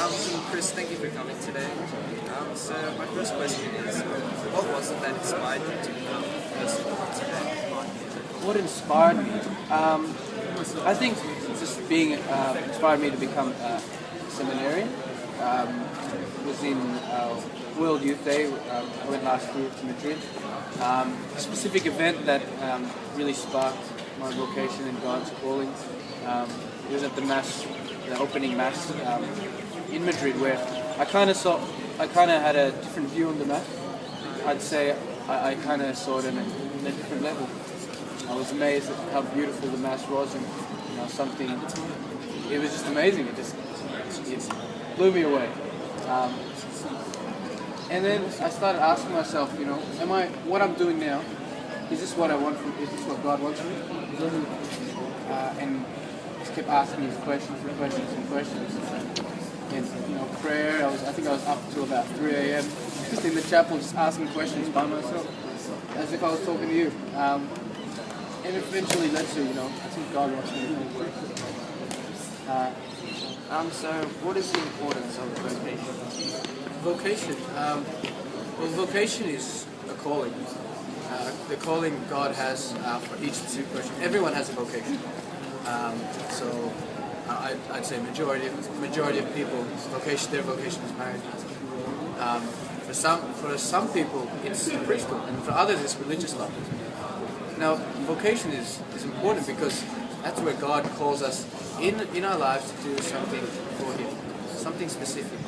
Chris, thank you for coming today. So my first question is, what was it that inspired you to become a person today? What inspired me? I think just being inspired me to become a seminarian was in World Youth Day. I went last year to Madrid. A specific event that really sparked my vocation and God's calling. It was at the opening mass in Madrid, where I kind of had a different view on the mass. I'd say I kind of saw it in a different level. I was amazed at how beautiful the mass was, and it was just amazing. It blew me away. And then I started asking myself, what I'm doing now, is this what I want is this what God wants from me? And just kept asking these questions and questions. And prayer, I think I was up till about 3 a.m. just in the chapel, just asking questions by myself, as if I was talking to you. And eventually led to, I think God wants me to do work. So what is the importance of vocation? Vocation is a calling. The calling God has for each specific person. Everyone has a vocation. So I'd say majority of people, their vocation is marriage. For some people, it's priesthood, and for others, it's religious life. Now, vocation is important because that's where God calls us in our lives to do something for Him, something specific.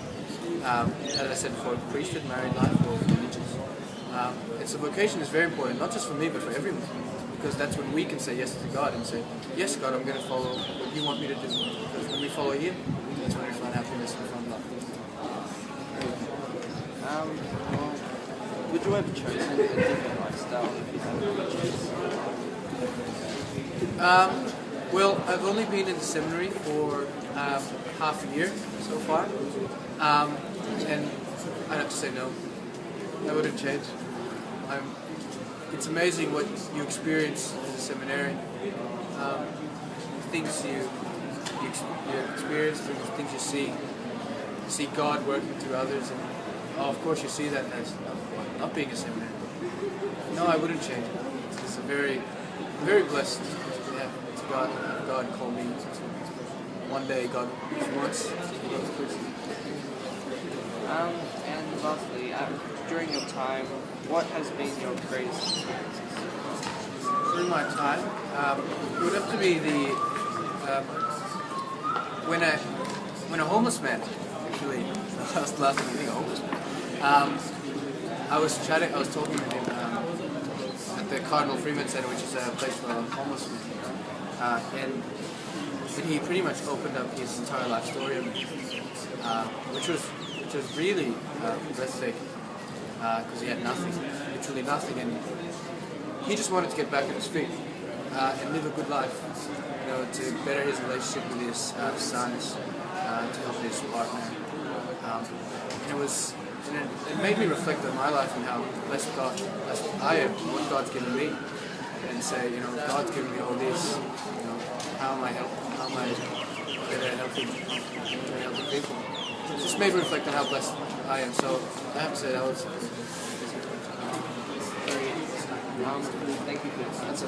As I said before, priesthood, married life, or religious. And so vocation is very important, not just for me, but for everyone. Because that's when we can say yes to God and say, yes, God, I'm going to follow what you want me to do. Because when we follow Him, that's when we find happiness and find love. Would you have chosen a different lifestyle if you had to choose? Well, I've only been in the seminary for half a year so far. And I'd have to say no. I wouldn't change. It's amazing what you experience as a seminarian. Things you experience, things you see God working through others, and of course you see that as not being a seminarian. No, I wouldn't change it. It's a very, very blessed to have God call me. One day, God, if He wants, He goes to prison. And lastly, during your time, what has been your greatest experiences? During my time, it would have to be when a homeless man, actually, last time I think a homeless man, I was talking with him at the Cardinal Freeman Center, which is a place for homeless men, and he pretty much opened up his entire life story of me, which was really breathtaking, because he had nothing, literally nothing, and he just wanted to get back on his feet and live a good life, to better his relationship with his sons, to help his partner. And it made me reflect on my life and how blessed I am, what God's given me, and say, God's given me all this. How am I better helping people? It just made me reflect on how blessed I am. So I have to say that was. Thank you for your answer.